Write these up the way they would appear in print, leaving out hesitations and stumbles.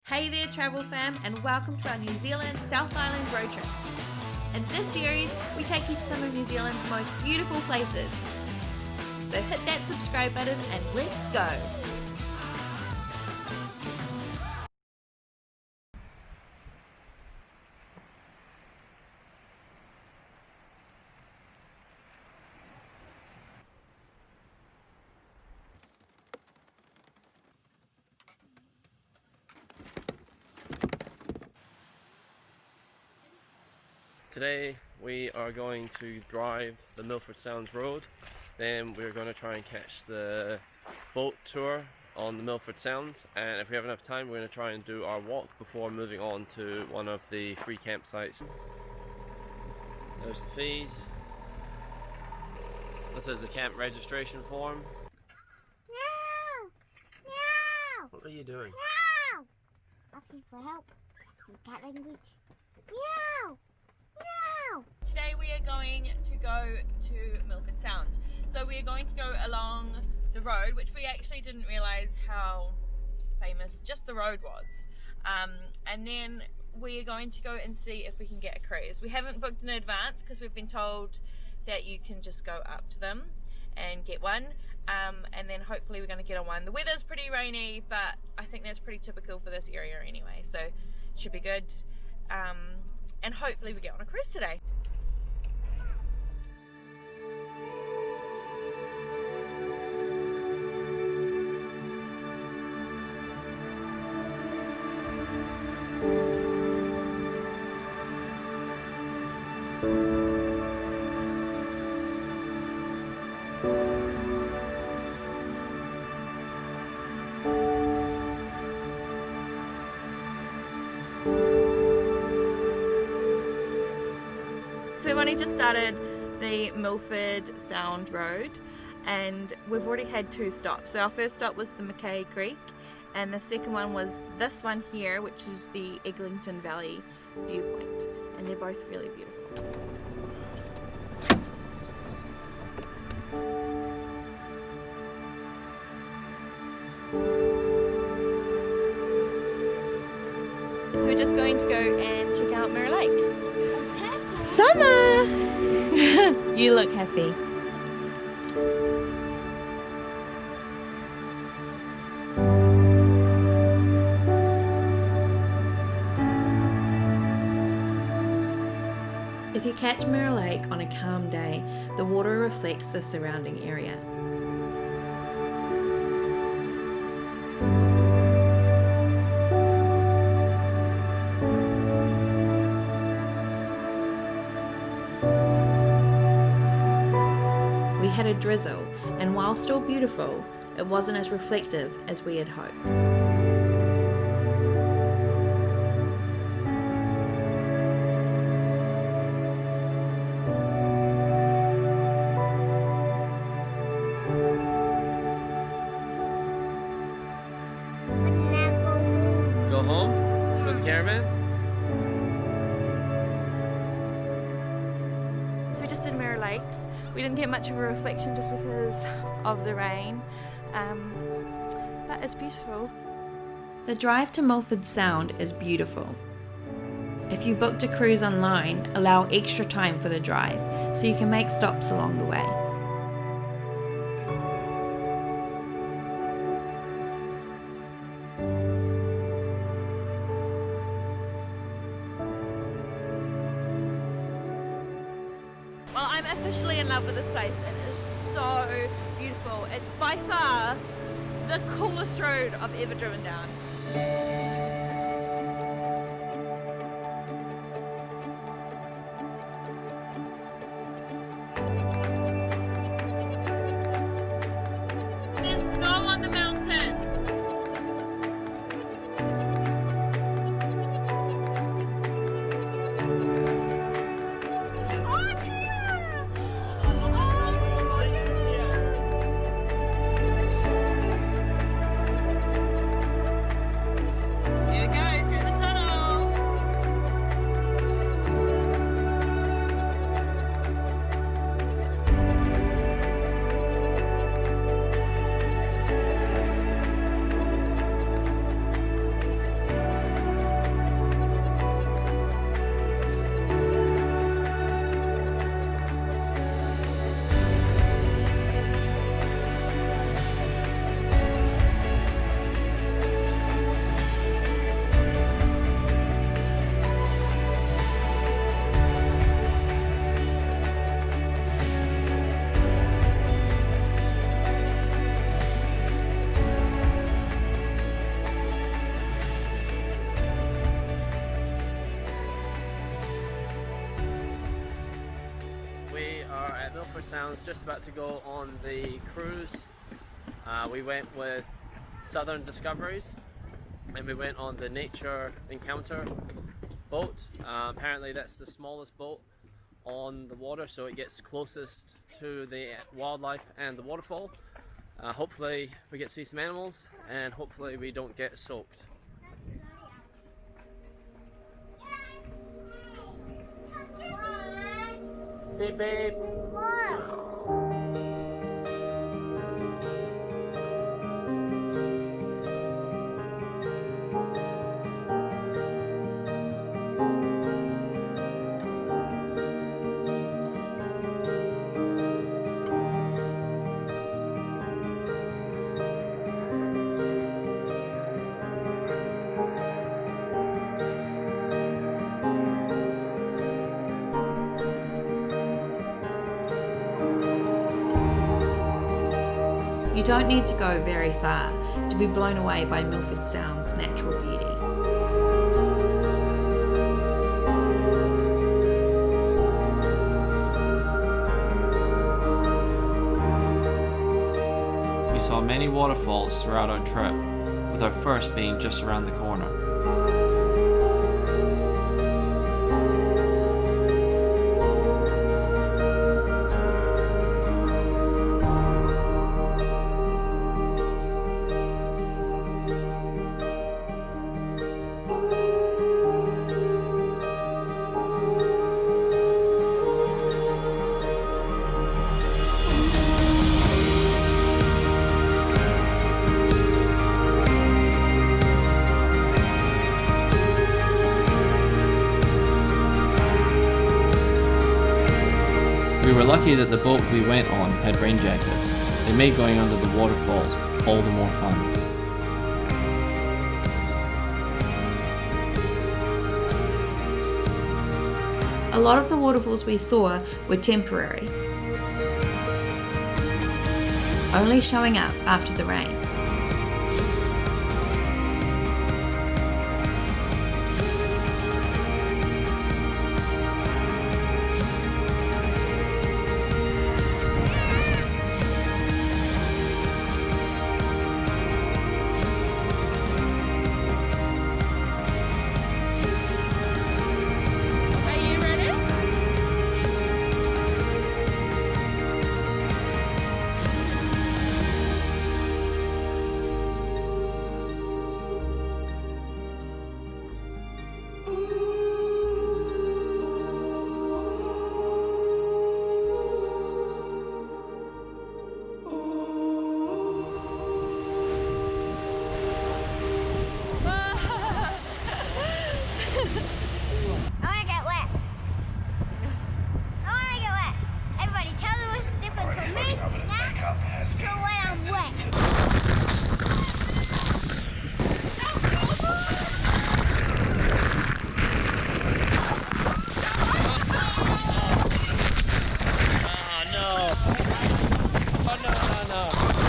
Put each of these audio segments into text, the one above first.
Hey there travel fam, and welcome to our New Zealand South Island road trip. In this series, we take you to some of New Zealand's most beautiful places. So hit that subscribe button and let's go! Today we are going to drive the Milford Sounds road, then we're going to try and catch the boat tour on the Milford Sounds, and if we have enough time we're going to try and do our walk before moving on to one of the free campsites. There's the fees. This is the camp registration form. No! No! What are you doing? No! Asking for help in cat language. Meow! Meow! Today we are going to go to Milford Sound. So we are going to go along the road, which we actually didn't realise how famous just the road was. And then we are going to go and see if we can get a cruise. We haven't booked in advance because we've been told that you can just go up to them and get one. And then hopefully we're going to get on one. The weather's pretty rainy, but I think that's pretty typical for this area anyway, so it should be good. And hopefully we get on a cruise today. So we've only just started the Milford Sound Road and we've already had two stops. So our first stop was the Mackay Creek and the second one was this one here, which is the Eglinton Valley viewpoint, and they're both really beautiful. So we're just going to go and check out Mira Lake. Summer! You look happy. If you catch Mira Lake on a calm day, the water reflects the surrounding area. We had a drizzle, and while still beautiful, it wasn't as reflective as we had hoped. Go home? For the caravan? So we just did Mira Lakes. We didn't get much of a reflection just because of the rain, but it's beautiful. The drive to Milford Sound is beautiful. If you booked a cruise online, allow extra time for the drive so you can make stops along the way. Well, I'm officially in love with this place. It is so beautiful. It's by far the coolest road I've ever driven down. There's snow on the mountains. Milford Sounds, just about to go on the cruise. We went with Southern Discoveries and we went on the Nature Encounter boat. Apparently that's the smallest boat on the water, so it gets closest to the wildlife and the waterfall. Hopefully we get to see some animals and hopefully we don't get soaked. Beep beep. You don't need to go very far to be blown away by Milford Sounds' natural beauty. We saw many waterfalls throughout our trip, with our first being just around the corner. We were lucky that the boat we went on had rain jackets. They made going under the waterfalls all the more fun. A lot of the waterfalls we saw were temporary, only showing up after the rain.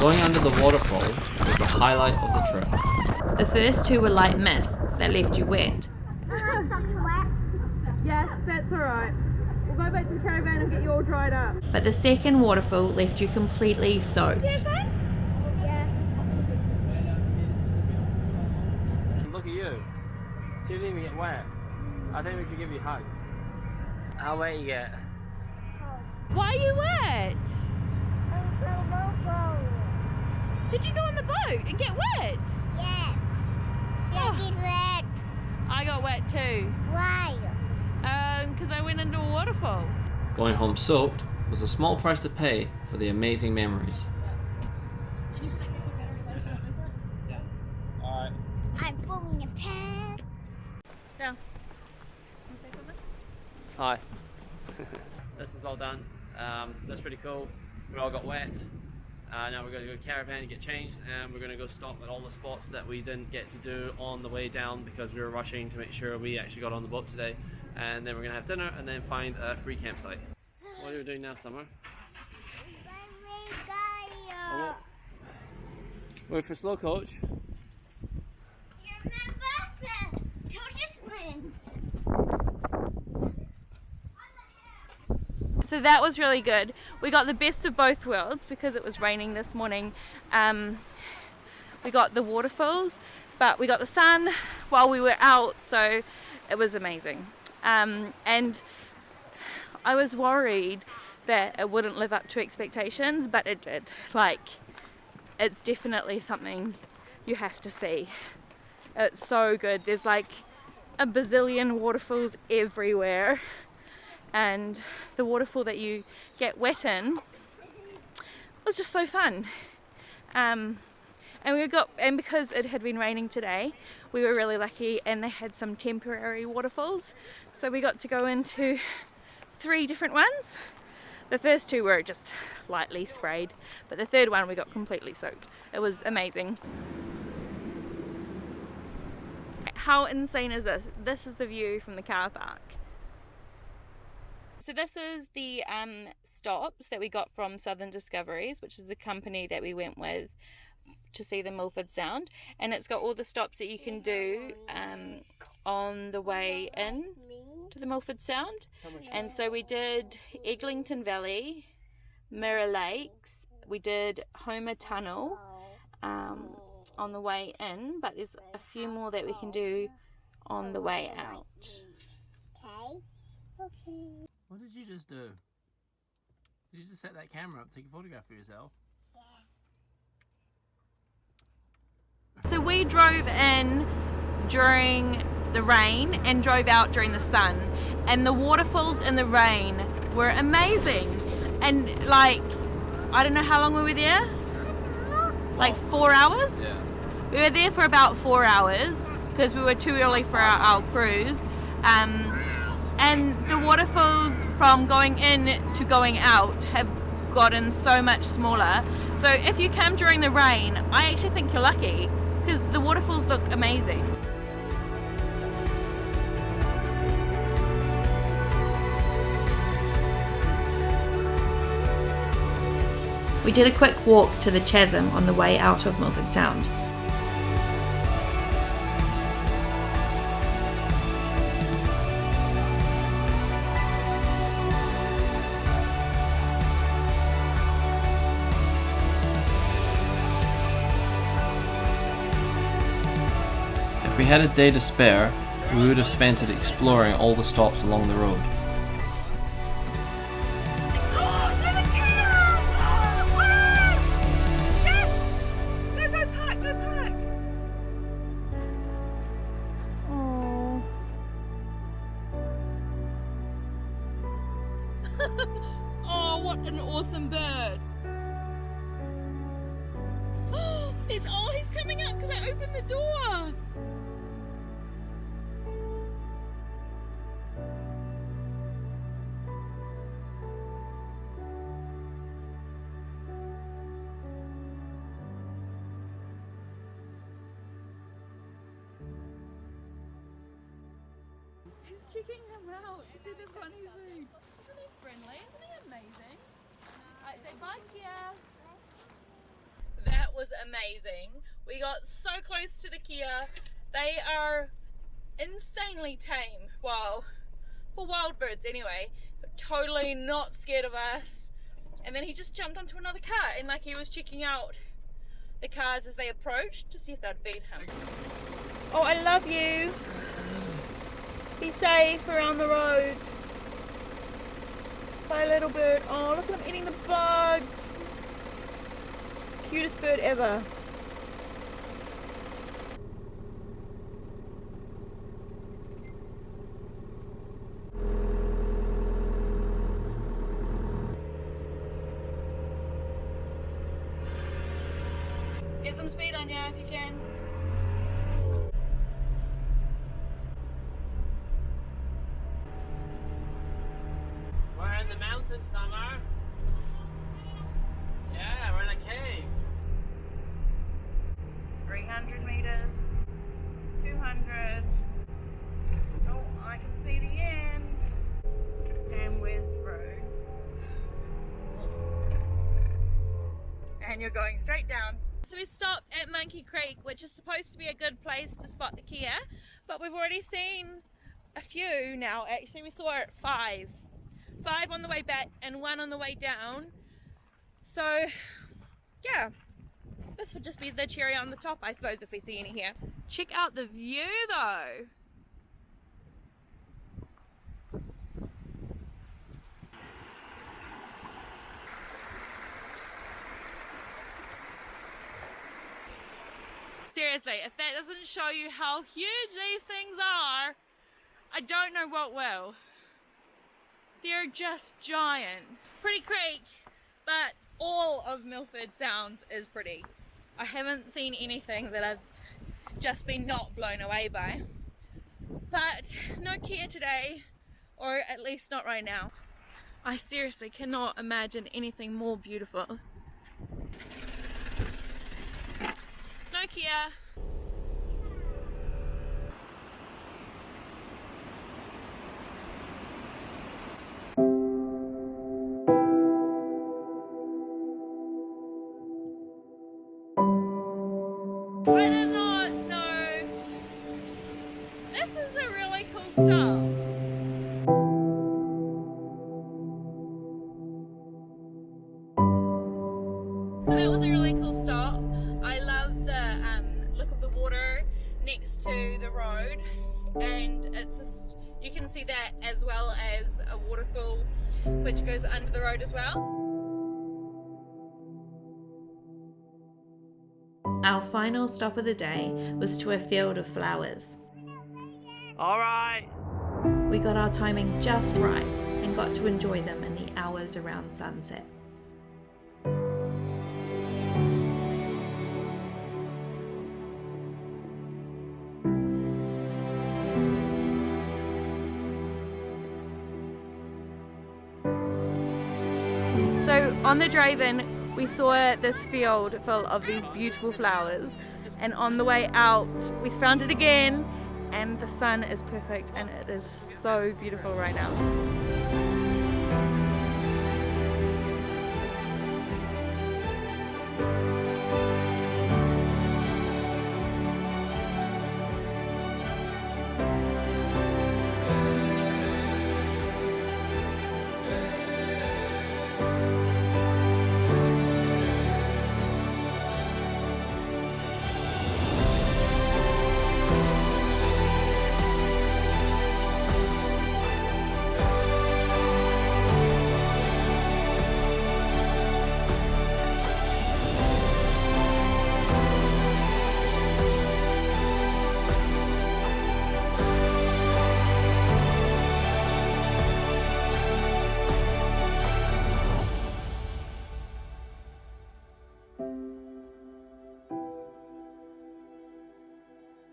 Going under the waterfall was the highlight of the trip. The first two were light mists that left you wet. Yes, that's alright. We'll go back to the caravan and get you all dried up. But the second waterfall left you completely soaked. Look at you. She didn't even get wet. I think we should give you hugs. How wet you get? Why are you wet? Did you go on the boat and get wet? Yeah. Get wet. I got wet too. Why? Because I went into a waterfall. Going home soaked was a small price to pay for the amazing memories. Alright. I'm pulling your pants. Now, want to say something? Hi. This is all done. That's pretty cool. We all got wet. Now we're going to go caravan and get changed, and we're going to go stop at all the spots that we didn't get to do on the way down because we were rushing to make sure we actually got on the boat today. And then we're going to have dinner and then find a free campsite. What are you doing now, Summer? Oh, wait for slow coach. You're my boss. Tortoise wins. So that was really good. We got the best of both worlds because it was raining this morning. We got the waterfalls, but we got the sun while we were out, so it was amazing. And I was worried that it wouldn't live up to expectations, but it did. Like, it's definitely something you have to see. It's so good. There's like a bazillion waterfalls everywhere, and the waterfall that you get wet in was just so fun. And because it had been raining today, we were really lucky, and they had some temporary waterfalls, so we got to go into 3 different ones. The first 2 were just lightly sprayed, but the third one we got completely soaked. It was amazing. How insane is this? This is the view from the car park. So this is the stops that we got from Southern Discoveries, which is the company that we went with to see the Milford Sound, and it's got all the stops that you can do on the way in to the Milford Sound. And so we did Eglinton Valley, Mira Lakes, we did Homer Tunnel on the way in, but there's a few more that we can do on the way out. Okay. What did you just do? Did you just set that camera up, take a photograph of yourself? So we drove in during the rain and drove out during the sun, and the waterfalls in the rain were amazing. And like, I don't know how long we were there, like 4 hours? Yeah. We were there for about 4 hours because we were too early for our cruise. And the waterfalls from going in to going out have gotten so much smaller. So if you come during the rain, I actually think you're lucky because the waterfalls look amazing. We did a quick walk to the chasm on the way out of Milford Sound. If we had a day to spare, we would have spent it exploring all the stops along the road. Oh, what an awesome bird. He's coming out because I opened the door. He's checking him out. See the funny thing. Isn't he friendly? Isn't he amazing? Alright, say bye, Kia. That was amazing. We got so close to the Kia. They are insanely tame. Wow. For wild birds anyway. Totally not scared of us. And then he just jumped onto another car and like he was checking out the cars as they approached to see if they'd feed him. Oh, I love you. Be safe around the road. Bye, little bird. Oh, look at him eating the bugs. Cutest bird ever. Get some speed on you if you can. We're in the mountain, Summer. Yeah, we're in a cave. 300 meters, 200. Oh, I can see the end. And we're through. And you're going straight down. So we stopped at Monkey Creek, which is supposed to be a good place to spot the Kia, but we've already seen a few now. Actually, we saw it at 5. 5 on the way back and 1 on the way down. So yeah, this would just be the cherry on the top, I suppose, if we see any here. Check out the view though. Seriously, if that doesn't show you how huge these things are, I don't know what will. They're just giant. Pretty creek, but all of Milford Sounds is pretty. I haven't seen anything that I've just been not blown away by. But no Kia today, or at least not right now. I seriously cannot imagine anything more beautiful. No Kia. I did not know. This is a really cool stop. So that was a really cool stop. I love the look of the water next to the road, and it's just, you can see that as well as a waterfall which goes under the road as well. Our final stop of the day was to a field of flowers. Alright! We got our timing just right and got to enjoy them in the hours around sunset. So on the drive in, we saw this field full of these beautiful flowers, and on the way out we found it again, and the sun is perfect and it is so beautiful right now.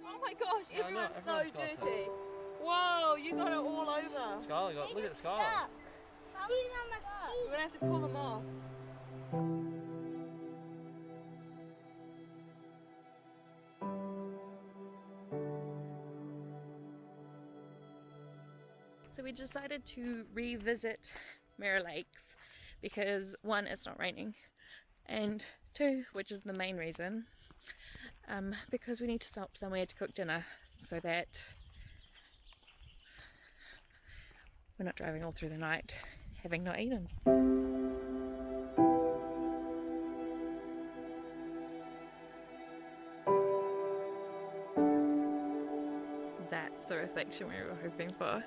Oh my gosh, Yeah, I know, everyone's so everyone's got it. dirty. Whoa, you got it all over. Skylar, look at Skylar. We're gonna have to pull them off. So we decided to revisit Mira Lakes because 1, it's not raining, and 2, which is the main reason, because we need to stop somewhere to cook dinner so that we're not driving all through the night having not eaten. That's the reflection we were hoping for.